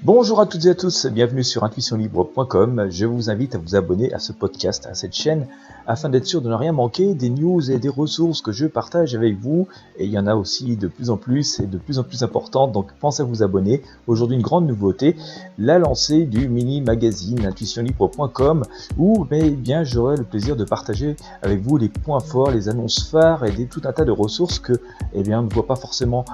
Bonjour à toutes et à tous, bienvenue sur intuitionlibre.com. Je vous invite à vous abonner à ce podcast, à cette chaîne, afin d'être sûr de ne rien manquer des news et des ressources que je partage avec vous. Et il y en a aussi de plus en plus et de plus en plus importantes, donc pensez à vous abonner. Aujourd'hui, une grande nouveauté, la lancée du mini magazine intuitionlibre.com, où j'aurai le plaisir de partager avec vous les points forts, les annonces phares et tout un tas de ressources que on ne voit pas forcément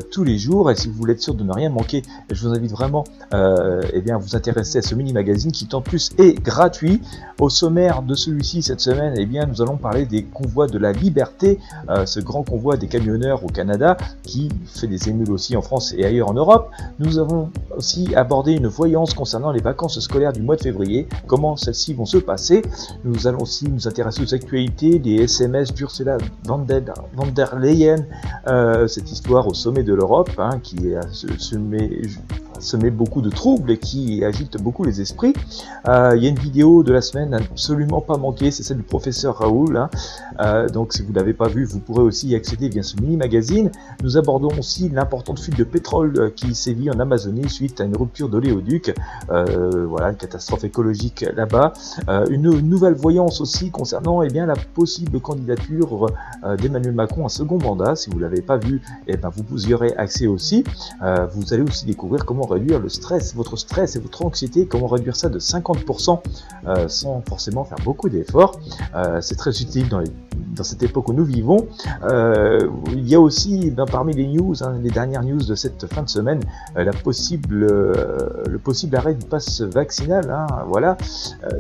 tous les jours. Et si vous voulez être sûr de ne rien manquer, je vous invite vraiment vous intéresser à ce mini magazine qui en plus est gratuit. Au sommaire de celui-ci cette semaine, nous allons parler des convois de la liberté, ce grand convoi des camionneurs au Canada qui fait des émules aussi en France et ailleurs en Europe. Nous avons aussi abordé une voyance concernant les vacances scolaires du mois de février, comment celles-ci vont se passer. Nous allons aussi nous intéresser aux actualités, des SMS d'Ursula von der Leyen, cette histoire au sommet de l'Europe qui semé beaucoup de troubles et qui agite beaucoup les esprits. Il y a une vidéo de la semaine à absolument pas manquer, c'est celle du professeur Raoul. Donc si vous ne l'avez pas vu, vous pourrez aussi y accéder via ce mini-magazine. Nous abordons aussi l'importante fuite de pétrole qui sévit en Amazonie suite à une rupture d'oléoduc. Une catastrophe écologique là-bas. Une nouvelle voyance aussi concernant la possible candidature d'Emmanuel Macron à second mandat. Si vous ne l'avez pas vu, vous y aurez accès aussi. Vous allez aussi découvrir comment réduire le stress, votre stress et votre anxiété, comment réduire ça de 50% sans forcément faire beaucoup d'efforts. C'est très utile dans cette époque où nous vivons. Il y a aussi parmi les news, les dernières news de cette fin de semaine, le possible arrêt du pass vaccinal,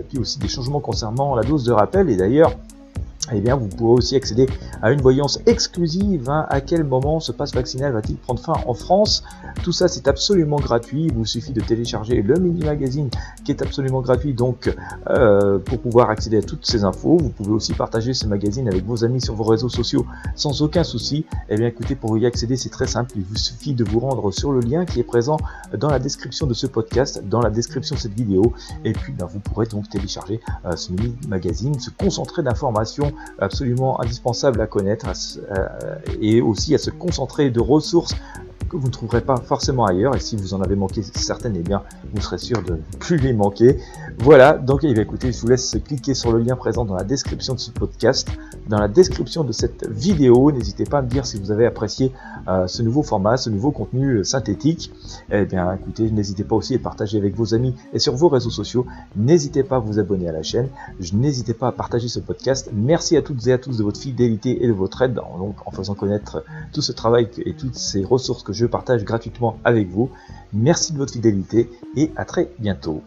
puis aussi des changements concernant la dose de rappel. Et d'ailleurs, vous pourrez aussi accéder à une voyance exclusive. À quel moment ce pass vaccinal va-t-il prendre fin en France? Tout ça, c'est absolument gratuit. Il vous suffit de télécharger le mini-magazine qui est absolument gratuit pour pouvoir accéder à toutes ces infos. Vous pouvez aussi partager ce magazine avec vos amis sur vos réseaux sociaux sans aucun souci. Écoutez, pour y accéder, c'est très simple. Il vous suffit de vous rendre sur le lien qui est présent dans la description de ce podcast, dans la description de cette vidéo. Et puis, vous pourrez donc télécharger ce mini-magazine, se concentrer d'informations absolument indispensable à connaître et aussi à se concentrer de ressources que vous ne trouverez pas forcément ailleurs, et si vous en avez manqué certaines, vous serez sûr de ne plus les manquer. Voilà, donc écoutez, je vous laisse cliquer sur le lien présent dans la description de ce podcast, dans la description de cette vidéo. N'hésitez pas à me dire si vous avez apprécié ce nouveau format, ce nouveau contenu synthétique. Écoutez, n'hésitez pas aussi à partager avec vos amis et sur vos réseaux sociaux. N'hésitez pas à vous abonner à la chaîne. N'hésitez pas à partager ce podcast. Merci à toutes et à tous de votre fidélité et de votre aide en faisant connaître tout ce travail et toutes ces ressources que je partage gratuitement avec vous. Merci de votre fidélité et à très bientôt.